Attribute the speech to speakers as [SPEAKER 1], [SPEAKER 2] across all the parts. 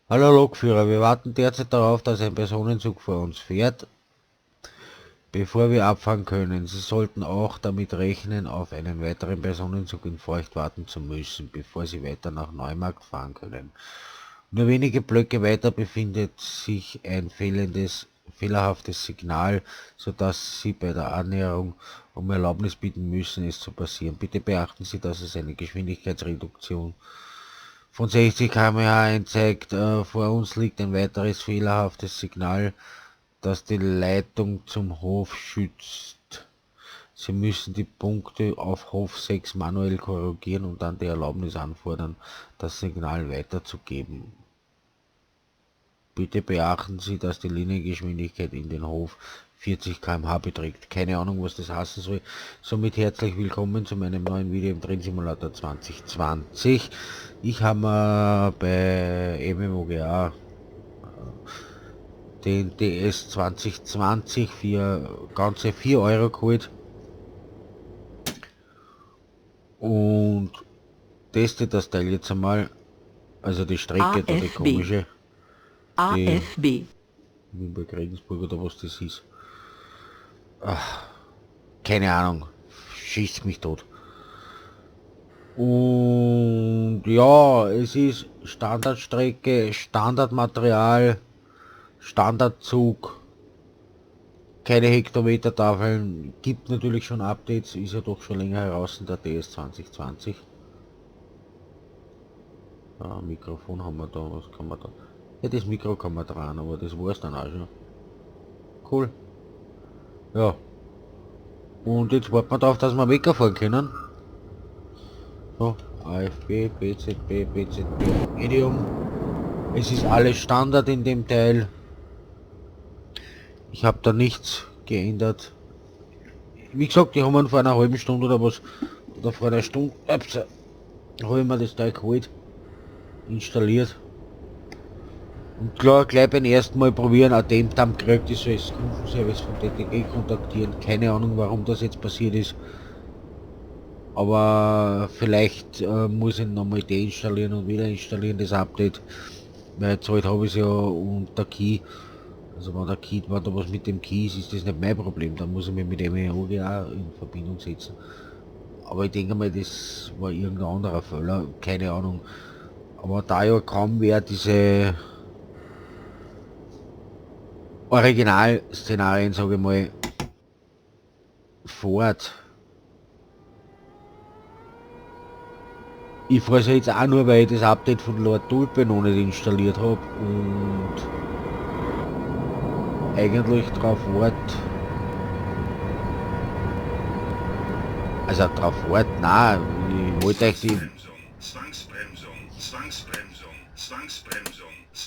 [SPEAKER 1] Hallo Lokführer, wir warten derzeit darauf, dass ein Personenzug vor uns fährt, bevor wir abfahren können. Sie sollten auch damit rechnen, auf einen weiteren Personenzug in Feucht warten zu müssen, bevor Sie weiter nach Neumarkt fahren können. Nur wenige Blöcke weiter befindet sich ein fehlerhaftes Signal, sodass Sie bei der Annäherung um Erlaubnis bitten müssen, es zu passieren. Bitte beachten Sie, dass es eine Geschwindigkeitsreduktion von 60 km/h einzeigt. Vor uns liegt ein weiteres fehlerhaftes Signal, das die Leitung zum Hof schützt. Sie müssen die Punkte auf Hof 6 manuell korrigieren und dann die Erlaubnis anfordern, das Signal weiterzugeben. Bitte beachten Sie, dass die Liniengeschwindigkeit in den Hof 40 km/h beträgt. Keine Ahnung, was das heißen soll. Somit herzlich willkommen zu meinem neuen Video im Train-Simulator 2020. Ich habe mir bei MMOGA den TS2020 für ganze 4 Euro geholt und teste das Teil jetzt einmal, also die Strecke, da die komische, die Nürnberg-Regensburg oder was das ist. Keine Ahnung, schießt mich tot. Und ja, es ist Standardstrecke, Standardmaterial, Standardzug, keine Hektometertafeln, gibt natürlich schon Updates, ist ja doch schon länger heraus in der TS2020. Mikrofon haben wir da, was kann man da? Ja, das Mikro kann man dran, aber das war's dann auch schon. Cool. Ja. Und jetzt warten wir darauf, dass wir wegfahren können. So, AFB, BZB, BZB, Medium. Es ist alles Standard in dem Teil. Ich habe da nichts geändert. Wie gesagt, die haben wir vor einer halben Stunde oder was, oder vor einer Stunde, habe ich mir das Teil geholt, installiert. Und klar, gleich beim ersten Mal probieren, ein Dem gekriegt, ich soll das Kundenservice von DTG kontaktieren. Keine Ahnung, warum das jetzt passiert ist. Aber vielleicht muss ich nochmal deinstallieren und wieder installieren, das Update. Weil jetzt halt habe ich es ja unter Key. Also wenn da was mit dem Key ist das nicht mein Problem. Dann muss ich mich mit dem auch in Verbindung setzen. Aber ich denke mal, das war irgendein anderer Fehler, keine Ahnung. Aber da ja kaum wer diese Original-Szenarien, sage ich mal, fährt. Ich fahre es jetzt auch nur, weil ich das Update von Lord Tulpe noch nicht installiert habe und eigentlich drauf wart. Also drauf wart, nein, ich wollte euch die...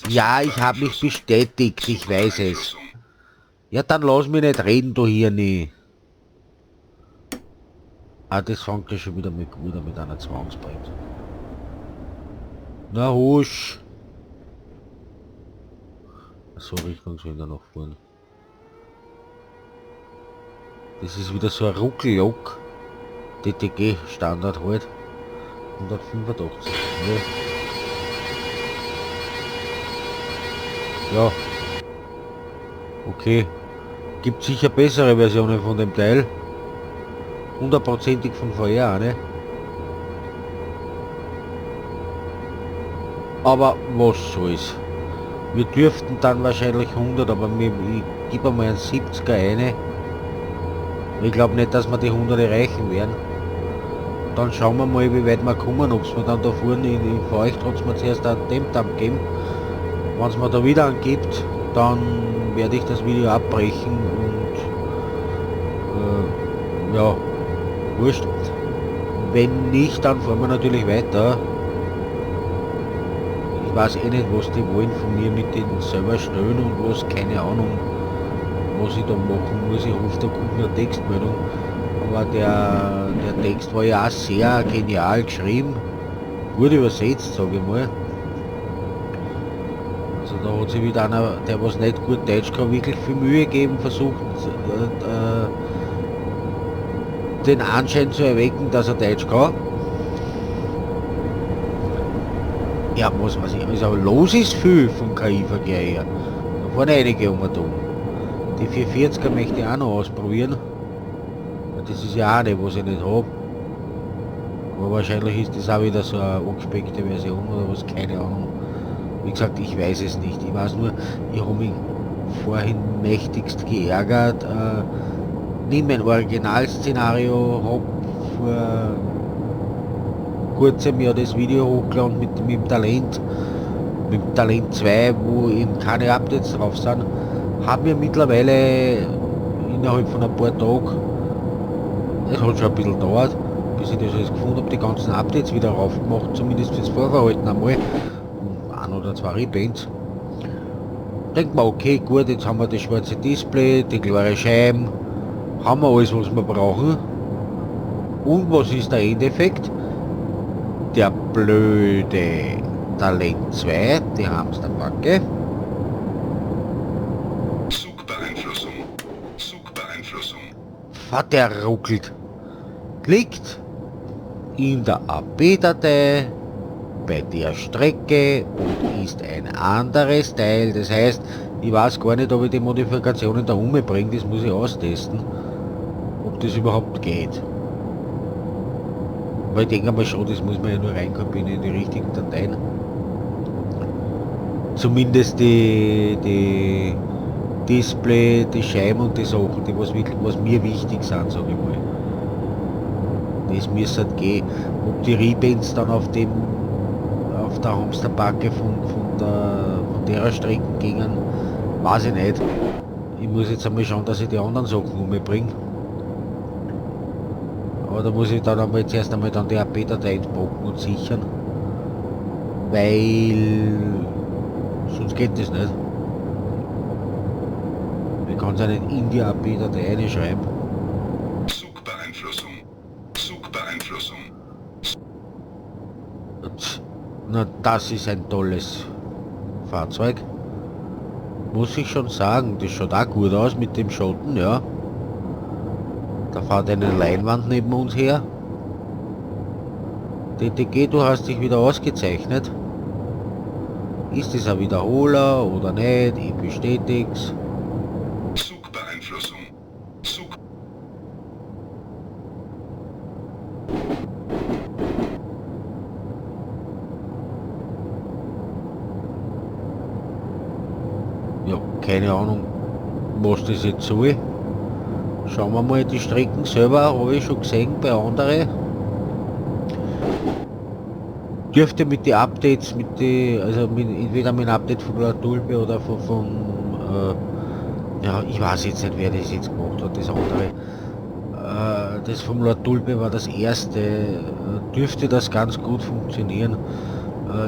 [SPEAKER 1] Ja, ich habe mich bestätigt, ich weiß es. Ja, dann lass mich nicht reden, du hier nie. Ah, das fängt ja schon wieder mit einer Zwangsbremse. Na husch. So Richtungswender nach vorne. Das ist wieder so ein Ruckellok. DTG Standard halt. 185. Ja. Okay. Gibt sicher bessere Versionen von dem Teil. 100%ig von vorher, ne? Aber was soll's. Wir dürften dann wahrscheinlich 100, aber ich gebe mal einen 70er eine. Ich glaube nicht, dass wir die 100 erreichen werden. Dann schauen wir mal, wie weit wir kommen, ob es mir dann da vorne in Feucht trotzdem mal zuerst einen Dem geben. Wenn es mir da wieder angibt, dann werde ich das Video abbrechen und ja, wurscht. Wenn nicht, dann fahren wir natürlich weiter. Ich weiß eh nicht, was die wollen von mir mit den selber stellen und was, keine Ahnung, was ich da machen muss. Ich hoffe, da kommt eine Textmeldung. Aber der Text war ja auch sehr genial geschrieben, gut übersetzt, sage ich mal. Also da hat sich wieder einer, der was nicht gut Deutsch kann, wirklich viel Mühe geben, versucht den Anschein zu erwecken, dass er Deutsch kann. Ja, was weiß ich, also los ist viel vom KI-Verkehr her. Da fahren einige um und um. Die 440er möchte ich auch noch ausprobieren. Das ist ja auch nicht, was ich nicht habe. Aber wahrscheinlich ist das auch wieder so eine angespeckte Version oder was, keine Ahnung. Wie gesagt, ich weiß es nicht. Ich weiß nur, ich habe mich vorhin mächtigst geärgert. Nicht mein Originalszenario, habe vor kurzem ja das Video hochgeladen mit dem Talent. Mit dem Talent 2, wo eben keine Updates drauf sind. Haben wir mittlerweile innerhalb von ein paar Tagen, es hat schon ein bisschen gedauert, bis ich das alles gefunden habe, die ganzen Updates wieder raufgemacht, zumindest fürs Fahrverhalten einmal. Und ein oder zwei Repaints. Denkt man, okay, gut, jetzt haben wir das schwarze Display, die klare Scheiben, haben wir alles, was wir brauchen. Und was ist der Endeffekt? Der blöde Talent 2, die Hamsterbacke.
[SPEAKER 2] Zugbeeinflussung. Zugbeeinflussung.
[SPEAKER 1] Der ruckelt. Liegt in der AP-Datei bei der Strecke und ist ein anderes Teil. Das heißt, ich weiß gar nicht, ob ich die Modifikationen da umbringe, das muss ich austesten, ob das überhaupt geht. Weil ich denke mal schon, das muss man ja nur reinkopieren in die richtigen Dateien. Zumindest die Display, die Scheiben und die Sachen, die was mir wichtig sind, sage ich mal. Das müsste halt gehen. Ob die Repaints dann auf der Hamsterbacke von der Strecke gingen, weiß ich nicht. Ich muss jetzt einmal schauen, dass ich die anderen Sachen umbringe. Aber da muss ich dann einmal zuerst einmal dann die AP-Datei entpacken und sichern. Weil sonst geht das nicht. Ich kann es ja nicht in die AP-Datei reinschreiben.
[SPEAKER 2] Zugbeeinflussung. Zugbeeinflussung.
[SPEAKER 1] Na, das ist ein tolles Fahrzeug. Muss ich schon sagen, das schaut auch gut aus mit dem Schatten, ja. Da fährt eine Leinwand neben uns her. DTG, du hast dich wieder ausgezeichnet. Ist es ein Wiederholer oder nicht? Ich bestätig's.
[SPEAKER 2] Zugbeeinflussung. Zug.
[SPEAKER 1] Ja, keine Ahnung, was das jetzt soll. Schauen wir mal, die Strecken selber habe ich schon gesehen bei anderen. Dürfte mit den Updates, entweder mit dem Update von der Tulpe oder ja, ich weiß jetzt nicht, wer das jetzt gemacht hat, das andere. Das vom Lord Tulpe war das erste, dürfte das ganz gut funktionieren.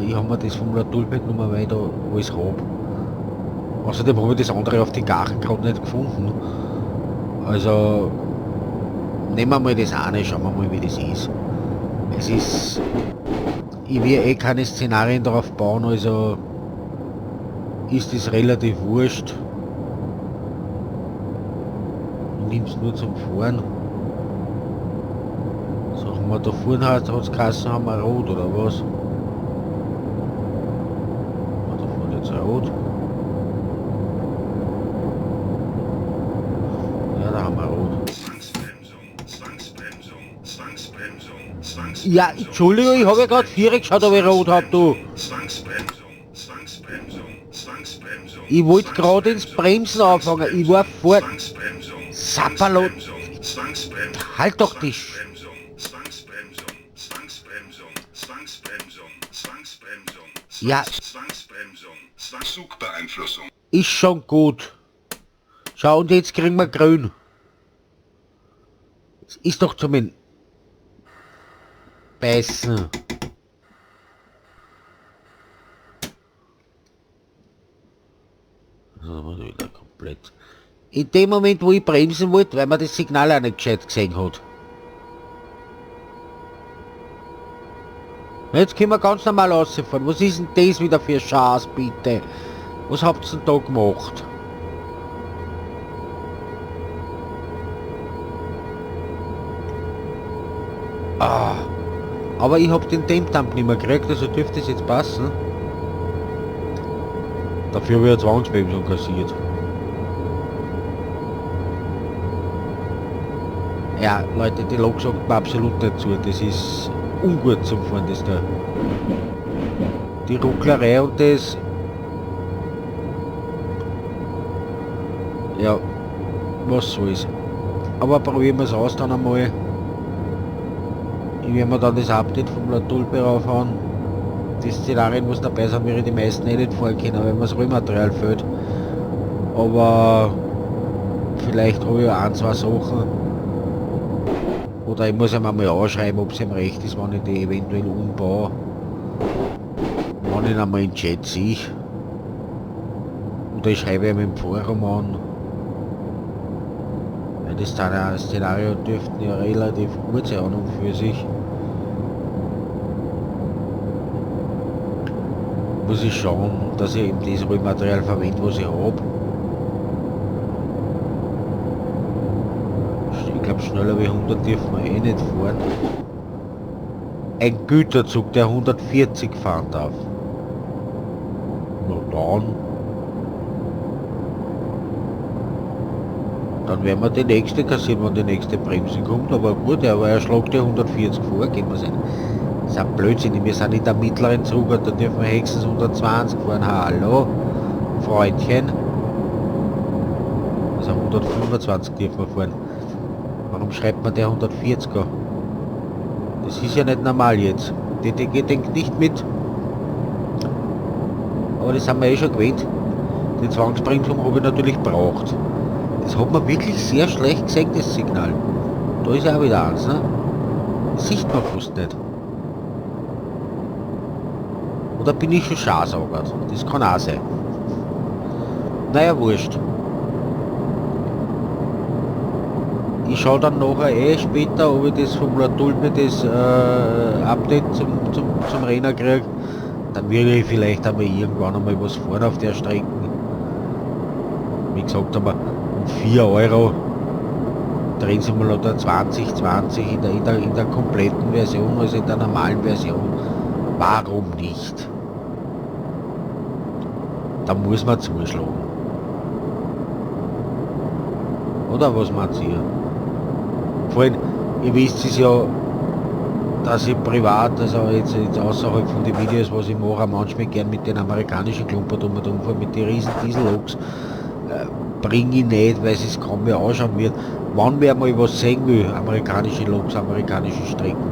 [SPEAKER 1] Ich habe mir das vom Lord Tulpe genommen, weil ich da alles habe. Außerdem habe ich das andere auf die Gachen gerade nicht gefunden. Also nehmen wir mal das eine, schauen wir mal, wie das ist. Es ist, ich will eh keine Szenarien darauf bauen, also ist es relativ wurscht. Ich nehme es nur zum Fahren. Sagen wir, da vorne hat es Kassen, haben wir rot oder was? Da vorne jetzt rot. Ja, da haben wir rot. Ja, Entschuldigung, ich habe ja gerade 4 geschaut, ob ich rot habe, du. Ich wollte gerade ins Bremsen anfangen, ich war fort. Sapperlot. Halt doch die Ja.
[SPEAKER 2] Zugbeeinflussung.
[SPEAKER 1] Ist schon gut. Schau, und jetzt kriegen wir grün. Das ist doch zum Beißen. So, wieder komplett. In dem Moment, wo ich bremsen wollte, weil man das Signal auch nicht gescheit gesehen hat. Jetzt können wir ganz normal rausfahren. Was ist denn das wieder für Schaß, bitte? Was habt ihr denn da gemacht? Ah, aber ich habe den Dem nicht mehr gekriegt, also dürfte es jetzt passen. Dafür habe ich eine Zwangsbremsung kassiert. Ja, Leute, die Lok sagt mir absolut nicht zu. Das ist ungut zum Fahren, das da. Die Rucklerei und das... Ja, was soll's. Aber probieren wir es aus dann einmal. Ich werde mir dann das Update vom Latulpe raufhauen. Die Szenarien, was dabei sind, werde ich die meisten eh nicht fahren können, weil mir das Rollmaterial fehlt. Aber vielleicht habe ich ja ein, zwei Sachen. Oder ich muss ihm einmal anschreiben, ob es ihm recht ist, wenn ich die eventuell umbaue. Wenn ich ihn einmal in den Chat sehe. Oder ich schreibe ihm im Forum an. Weil das Szenario dürften ja relativ gut sein an und für sich. Muss ich schauen, dass ich eben das Rollmaterial verwende, was ich habe. Ich glaube, schneller wie 100 dürfen wir eh nicht fahren. Ein Güterzug, der 140 fahren darf. Na dann werden wir die nächste kassieren, wenn die nächste Bremse kommt. Aber gut, er schlagt ja 140 vor, gehen wir sehen. Das ist ein Blödsinn, wir sind in der mittleren Zug und da dürfen wir höchstens 120 fahren. Hallo, Freundchen. Also 125 dürfen wir fahren. Warum schreibt man der 140er? Das ist ja nicht normal jetzt. DTG denkt nicht mit. Aber das haben wir eh schon gewählt. Die Zwangsbremsung habe ich natürlich braucht. Das hat man wirklich sehr schlecht gesehen, das Signal. Da ist ja auch wieder eins, ne? Das sieht man fast nicht. Oder bin ich schon scharsaugert? Das kann auch sein. Naja, wurscht. Ich schaue dann nachher eh später, ob ich das vom Latulpe das Update zum Renner kriege. Dann würde ich vielleicht einmal irgendwann einmal was fahren auf der Strecke. Wie gesagt, aber um 4 Euro Rennsimulator 2020 in der kompletten Version, also in der normalen Version. Warum nicht? Da muss man zuschlagen. Oder was meint ihr? Vor allem, ihr wisst es ja, dass ich privat, also jetzt außerhalb von den Videos, was ich mache, manchmal gern mit den amerikanischen Klumpern umfahre, mit den riesen Dieselloks, bringe ich nicht, weil es kaum mehr anschauen wird. Wann wer mal was sehen will, amerikanische Loks, amerikanische Strecken,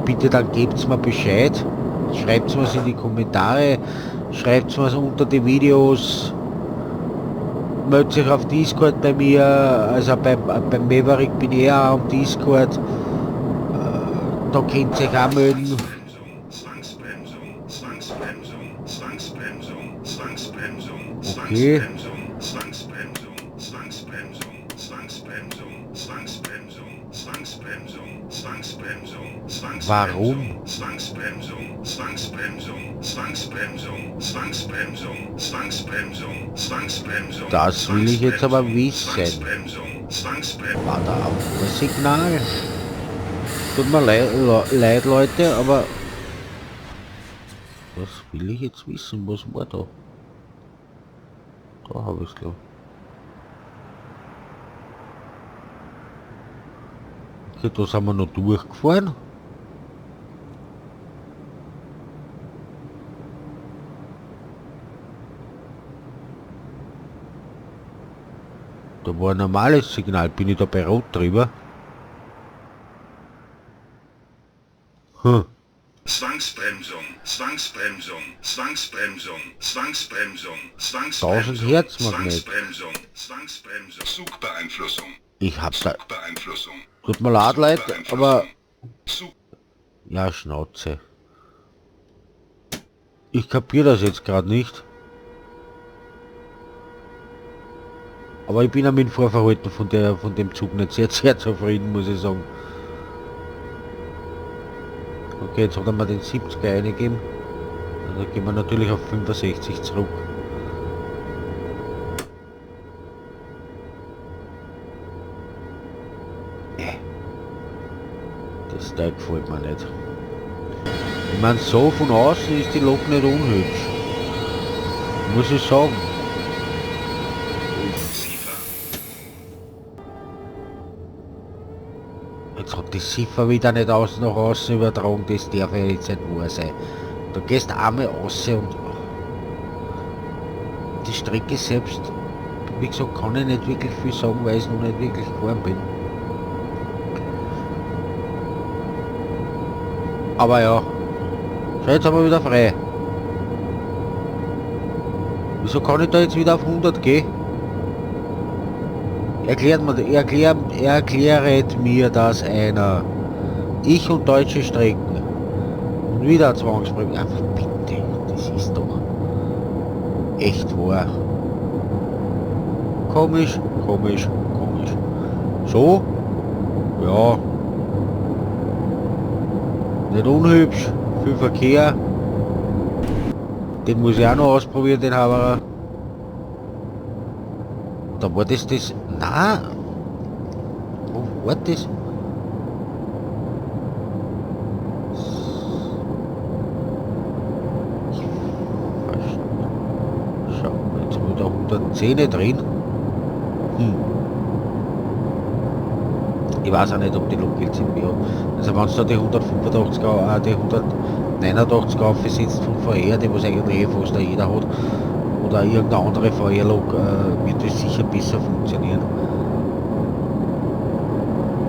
[SPEAKER 1] bitte dann gebt mir Bescheid, schreibt was in die Kommentare, schreibt was unter die Videos, meldet sich auf Discord bei mir, also beim Maverick bin ich auch am Discord, da könnt ihr euch auch melden. Okay. Warum? Das will ich jetzt aber wissen. War da auch ein Signal? Tut mir leid, Leute, aber das will ich jetzt wissen. Was war da? Da habe ich es glaube. Okay, da sind wir noch durchgefahren. Da war ein normales Signal. Bin ich da bei Rot drüber? Hm.
[SPEAKER 2] Zwangsbremsung, Zwangsbremsung, Zwangsbremsung, Zwangsbremsung,
[SPEAKER 1] 1000 Hertz Magnet.
[SPEAKER 2] Zwangsbremsung, Zwangsbremsung, Zugbeeinflussung.
[SPEAKER 1] Ich hab da...
[SPEAKER 2] Zugbeeinflussung.
[SPEAKER 1] Tut mir leid, Leute, aber... Ja, Schnauze. Ich kapiere das jetzt gerade nicht. Aber ich bin ja mit dem Vorverhalten von dem Zug nicht sehr zufrieden, muss ich sagen. Okay, jetzt hat er mir den 70er eingegeben. Da gehen wir natürlich auf 65 zurück. Das Das Teil gefällt mir nicht. Ich meine, so von außen ist die Lok nicht unhübsch. Muss ich sagen. Jetzt hat die Ziffer wieder nicht nach außen übertragen, das darf ja jetzt nicht wahr sein. Da gehst einmal raus und die Strecke selbst, wie gesagt, kann ich nicht wirklich viel sagen, weil ich noch nicht wirklich gefahren bin. Aber ja, schau, jetzt haben wir wieder frei. Wieso kann ich da jetzt wieder auf 100 gehen? Erkläret mir das einer. Ich und deutsche Strecken. Und wieder Zwangsbremse. Einfach bitte, das ist doch echt wahr. Komisch, komisch, komisch. So? Ja. Nicht unhübsch, viel Verkehr. Den muss ich auch noch ausprobieren, den Haberer. Da war das. Nein! Wo war das? Schau, jetzt haben wir da 110 drin. Ich weiß auch nicht, ob die Lok jetzt in mir hat. Also wenn es da die 185, die 189 aufgesetzt von VR, die was eigentlich fast jeder hat, oder irgendeine andere VR-Lok, wird das sicher besser funktionieren.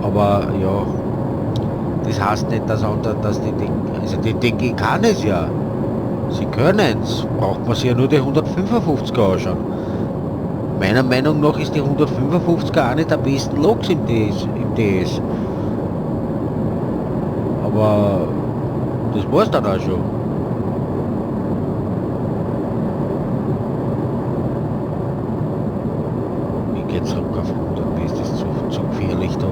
[SPEAKER 1] Aber ja, das heißt nicht, dass die denken, also die denken, ich kann es ja. Sie können es, braucht man sich ja nur die 155er anschauen. Meiner Meinung nach ist die 155er eine der besten Loks im DS. Aber das war's dann auch schon. Ich gehe zurück auf 100, mir ist das zu gefährlich da.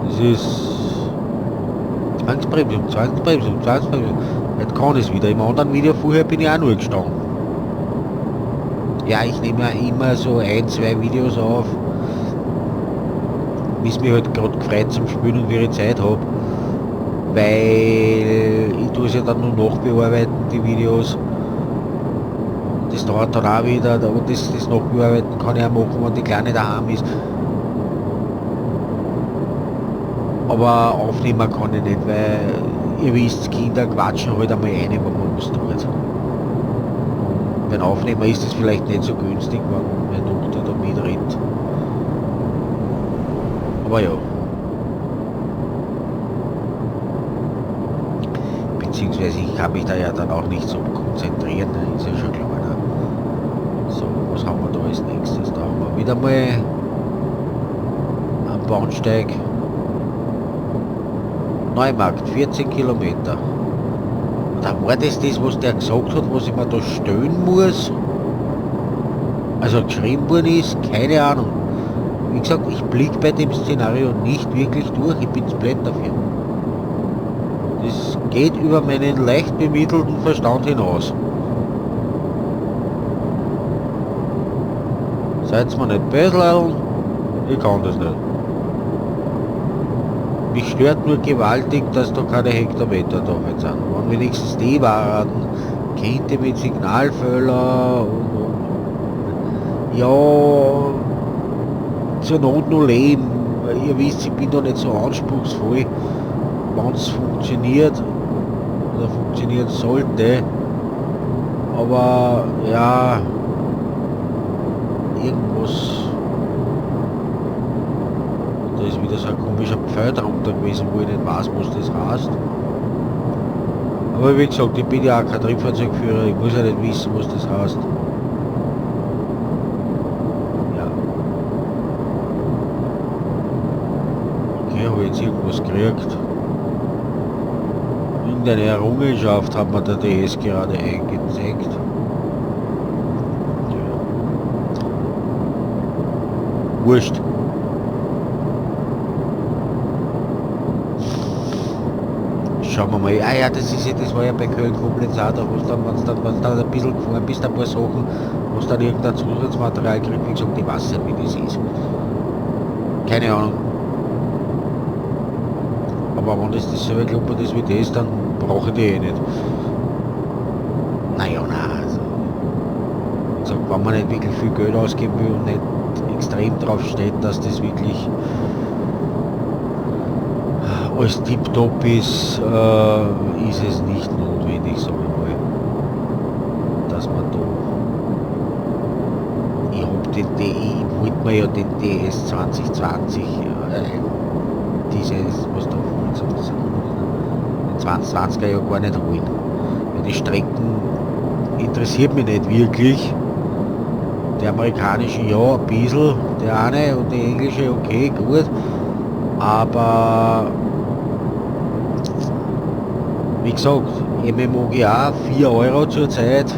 [SPEAKER 1] Das ist Zwangsbremsung. Jetzt kann es wieder. Im anderen Video vorher bin ich auch nur gestanden. Ja, ich nehme ja immer so 1-2 Videos auf, wie es mir halt gerade gefreut zum Spielen und wie ich Zeit habe, weil ich tue es ja dann nur nachbearbeiten, die Videos. Das dauert dann auch wieder, aber das Nachbearbeiten kann ich auch machen, wenn die Kleine daheim ist. Aber aufnehmen kann ich nicht, weil ihr wisst, Kinder quatschen halt einmal rein, wenn man was tut. Beim Aufnehmer ist es vielleicht nicht so günstig, wenn meine Tochter da mitrennt. Aber ja. Beziehungsweise ich kann mich da ja dann auch nicht so konzentrieren, ist ja schon klar. Ne? So, was haben wir da als nächstes? Da haben wir wieder mal einen Bahnsteig. Neumarkt, 14 Kilometer. Da war das, was der gesagt hat, was ich mir da stellen muss. Also geschrieben worden ist, keine Ahnung. Wie gesagt, ich blicke bei dem Szenario nicht wirklich durch, ich bin zu blöd dafür. Das geht über meinen leicht bemittelten Verstand hinaus. Seid's mir nicht böse, ich kann das nicht. Mich stört nur gewaltig, dass da keine Hektometer da sind. Wenn wenigstens die waren, könnte mit Signalfehler und ja, zur Not nur leben. Ihr wisst, ich bin da nicht so anspruchsvoll, wenn es funktioniert oder funktionieren sollte. Aber ja, irgendwas. Da ist wieder so ein komischer Pfeil drunter gewesen, wo ich nicht weiß, was das heißt. Aber wie gesagt, ich bin ja auch kein Triebfahrzeugführer, ich muss ja nicht wissen, was das heißt. Ja. Okay, habe ich jetzt irgendwas gekriegt. Irgendeine Errungenschaft hat mir der DS gerade eingezeigt. Ja. Wurscht. Schauen wir mal. Ah ja, das war ja bei Köln-Koblenz auch, da wo dann, wenn du dann ein bisschen gefahren bist, ein paar Sachen, wo du dann irgendein Zusatzmaterial kriegst, wie gesagt, ich weiß nicht, wie das ist. Keine Ahnung. aber wenn das dasselbe Klumper ist wie das, dann brauche ich die eh nicht. Naja, nein, also wie gesagt, wenn man nicht wirklich viel Geld ausgeben will und nicht extrem drauf steht, dass das wirklich alles tipptopp ist, ist es nicht notwendig, sage ich mal, dass man da, ich wollte mir ja den TS2020, dieses, was da den 2020er ja gar nicht holen. Weil die Strecken interessiert mich nicht wirklich. Der amerikanische ja ein bisschen, der eine, und die englische okay, gut. Aber wie gesagt, MMOGA 4 Euro zurzeit.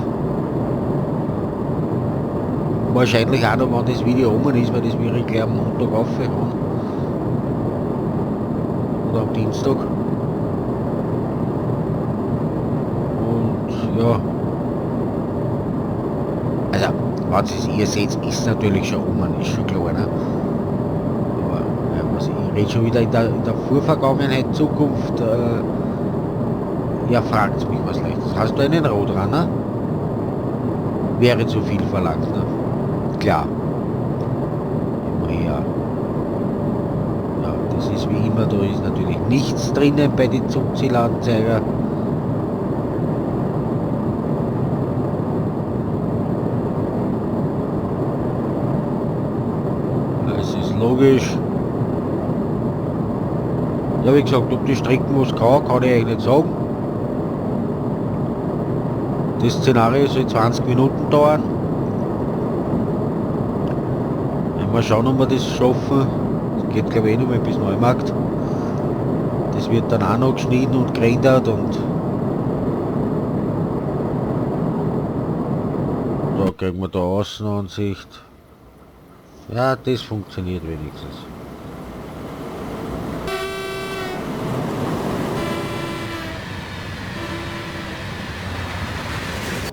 [SPEAKER 1] Wahrscheinlich auch noch, wenn das Video oben ist, weil das wir gleich am Montag aufhören. Oder am Dienstag. Und ja. Also, wenn ihr es seht, ist natürlich schon um, ist schon klar. Ne? Aber ich rede schon wieder in der Vorvergangenheit, Zukunft. Ja, fragt mich was Leichtes. Hast du einen Roadrunner? Wäre zu viel verlangt, ne? Klar. Immer her. Ja, das ist wie immer, da ist natürlich nichts drinnen bei den Zugzielanzeiger. Das ist logisch. Ja, wie gesagt, ob die Strecken was kann ich eigentlich nicht sagen. Das Szenario soll 20 Minuten dauern. Mal schauen, ob wir das schaffen. Das geht glaube ich eh noch mal bis Neumarkt. Das wird dann auch noch geschnitten und gerendert und da kriegen wir da Außenansicht. Ja, das funktioniert wenigstens.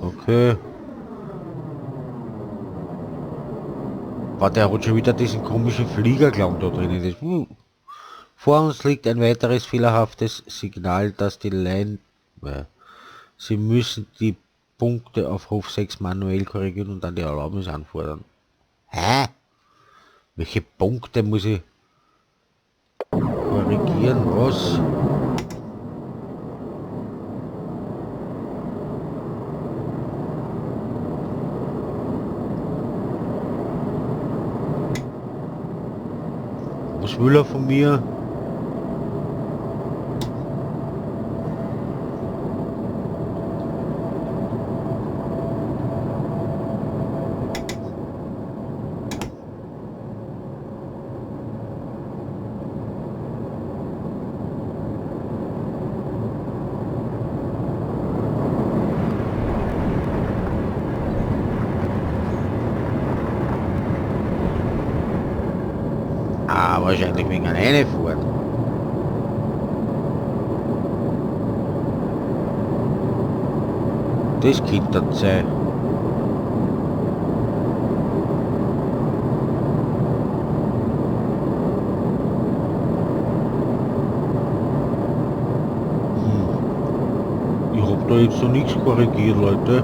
[SPEAKER 1] Okay. Der hat schon wieder diesen komischen Fliegerklang da drin. Vor uns liegt ein weiteres fehlerhaftes Signal, dass die Line... Sie müssen die Punkte auf Hof 6 manuell korrigieren und dann die Erlaubnis anfordern. Hä? Welche Punkte muss ich korrigieren? Was? Was will er von mir? Wahrscheinlich wegen alleine fahren. Das könnte das sein. Ich hab da jetzt noch nichts korrigiert, Leute.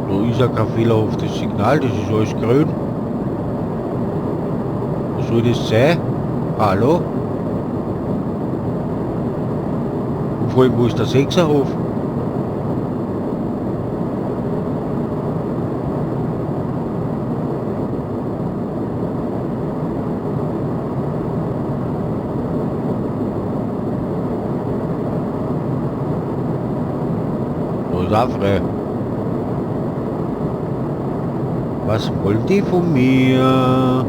[SPEAKER 1] Da ist ja kein fehlerhaftes Signal, das ist alles grün. Was soll das sein? Hallo? Und vor allem, wo ist der Sechserhof? Da ist auch frei. Was wollen die von mir?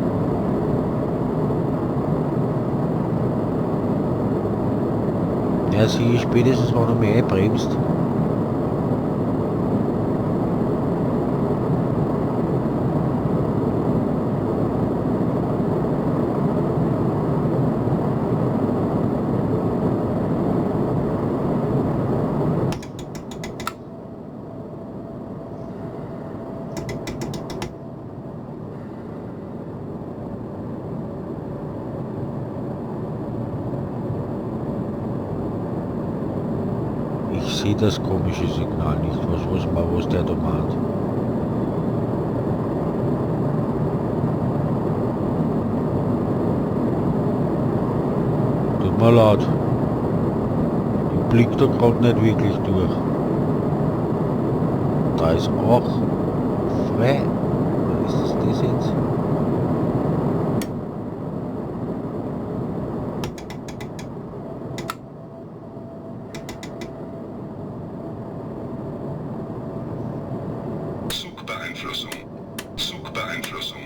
[SPEAKER 1] Ja, sie spätestens, wenn er mich einbremst. sehe das komische Signal nicht, was der da meint. Tut mir leid. Ich blick da gerade nicht wirklich durch. Da ist auch frei. Was ist das jetzt?
[SPEAKER 2] Zugbeeinflussung. Zugbeeinflussung.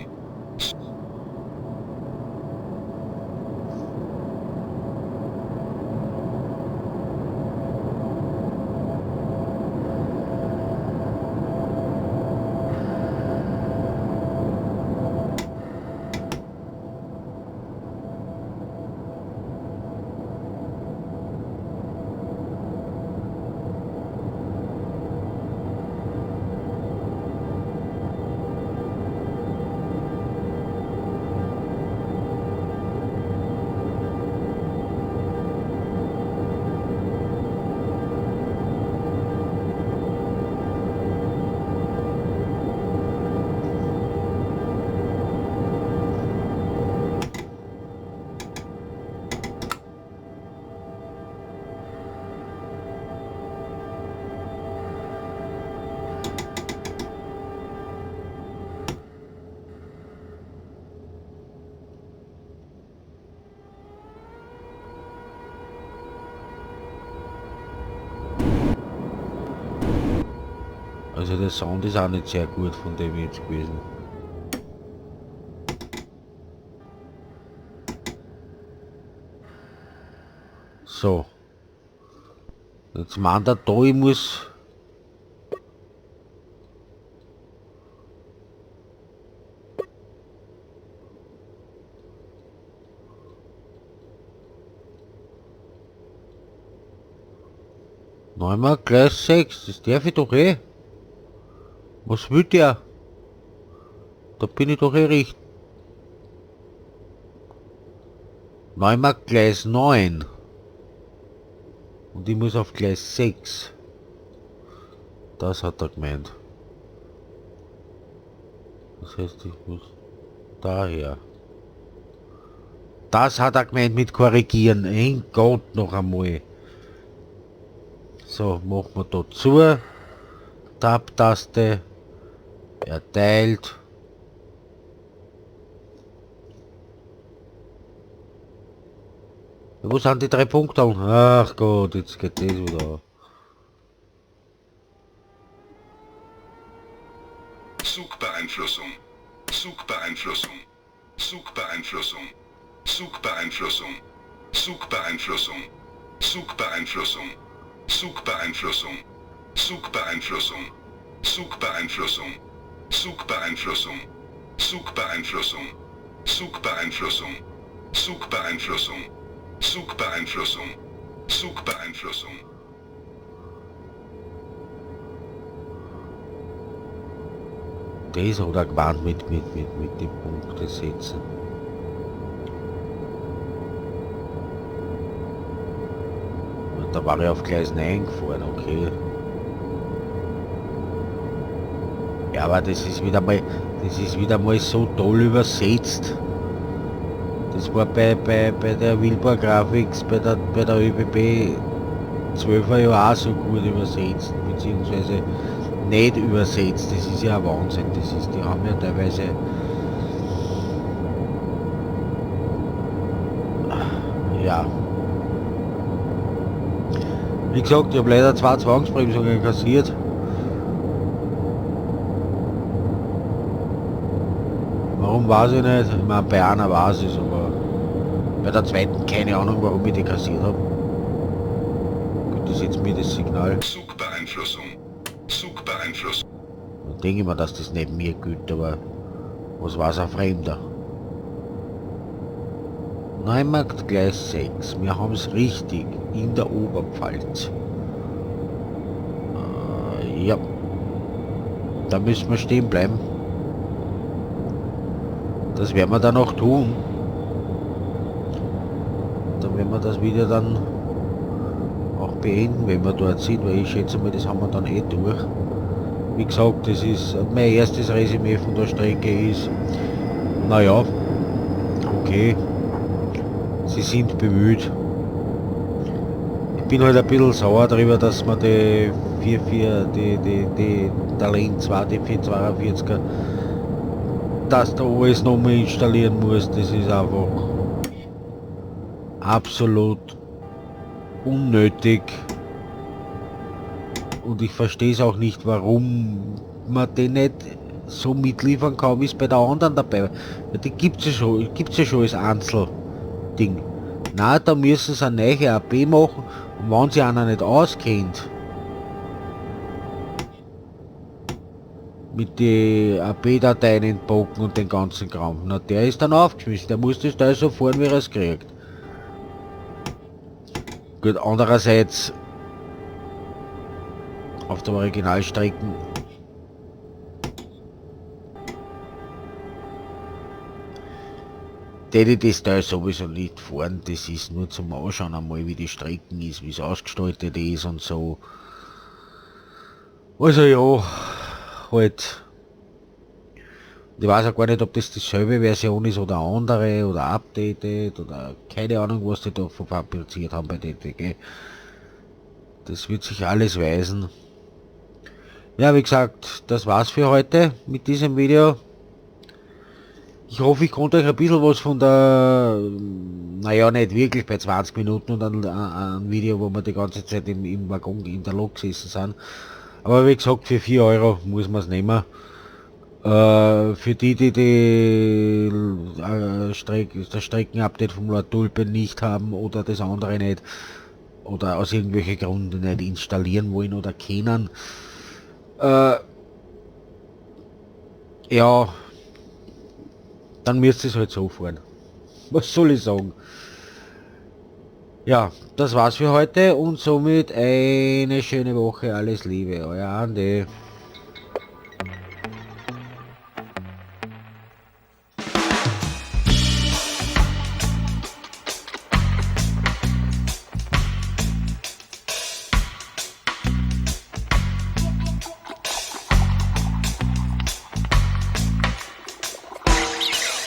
[SPEAKER 1] Also der Sound ist auch nicht sehr gut von dem jetzt gewesen. So. Jetzt meint er da, ich muss... Neunmal gleich 6, das darf ich doch eh. Was will der? Da bin ich doch eh richtig. Neunmal Gleis 9. Und ich muss auf Gleis 6. Das hat er gemeint. Das heißt, ich muss daher. Das hat er gemeint mit korrigieren. Ein Gott, noch einmal. So, machen wir da zu. Tab-Taste. Erteilt. Wo sind die 3 Punkte? Ach Gott, jetzt geht das wieder.
[SPEAKER 2] Zugbeeinflussung. Zugbeeinflussung. Zugbeeinflussung. Zugbeeinflussung. Zugbeeinflussung. Zugbeeinflussung. Zugbeeinflussung. Zugbeeinflussung. Zugbeeinflussung. Zugbeeinflussung. Zugbeeinflussung. Zugbeeinflussung. Zugbeeinflussung. Zugbeeinflussung. Zugbeeinflussung.
[SPEAKER 1] Das hat er gemeint mit den Punkten setzen. Und da war ich auf Gleis 9 gefahren, okay. Ja, aber das ist wieder mal so toll übersetzt. Das war bei der Wilbur Graphics, bei der ÖBB 12er Jahr auch so gut übersetzt, beziehungsweise nicht übersetzt. Das ist ja ein Wahnsinn. Die haben ja teilweise ja. Wie gesagt, ich habe leider 2 Zwangsbremsungen kassiert. Warum weiß ich nicht? Ich meine, bei einer weiß ich es, aber bei der zweiten keine Ahnung, warum ich die kassiert habe. Gut, das ist jetzt mir das Signal.
[SPEAKER 2] Zugbeeinflussung. Zugbeeinflussung.
[SPEAKER 1] Dann denke ich mir, dass das nicht mir gilt, aber was weiß ein Fremder? Neumarkt Gleis 6. Wir haben es richtig in der Oberpfalz. Ja. Da müssen wir stehen bleiben. Das werden wir dann auch tun. Dann werden wir das Video dann auch beenden, wenn wir dort sind, weil ich schätze mal, das haben wir dann eh durch. Wie gesagt, das ist mein erstes Resümee von der Strecke ist, naja, okay, sie sind bemüht. Ich bin halt ein bisschen sauer darüber, dass man die 44, der Lane 2, die 442er, dass da alles nochmal installieren muss. Das ist einfach absolut unnötig. Und ich verstehe es auch nicht, warum man den nicht so mitliefern kann, wie es bei der anderen dabei war. Die gibt es ja schon als Einzelding. Na, da müssen sie eine neue AP machen, und wenn sie einer nicht auskennt mit den AP-Dateien entpacken und den ganzen Kram, na der ist dann aufgeschmissen, der muss das da so fahren, wie er es kriegt. Gut, andererseits auf der Originalstrecken die das da sowieso nicht fahren, das ist nur zum Ausschauen einmal, wie die Strecken ist, wie es ausgestaltet ist und so. Also ja, halt. Ich weiß auch gar nicht, ob das dieselbe Version ist oder andere oder updated oder keine Ahnung, was die da fabriziert haben bei DTG. Das wird sich alles weisen. Ja, wie gesagt, das war's für heute mit diesem Video. Ich hoffe, ich konnte euch ein bisschen was von der, naja, nicht wirklich bei 20 Minuten und ein Video, wo wir die ganze Zeit im Waggon, in der Lok gesessen sind. Aber wie gesagt, für 4 Euro muss man es nehmen. Für die das Streckenupdate vom Lord Tulpen nicht haben oder das andere nicht, oder aus irgendwelchen Gründen nicht installieren wollen oder können, ja, dann müsst ihr es halt so fahren. Was soll ich sagen? Ja, das war's für heute und somit eine schöne Woche. Alles Liebe, euer Andi.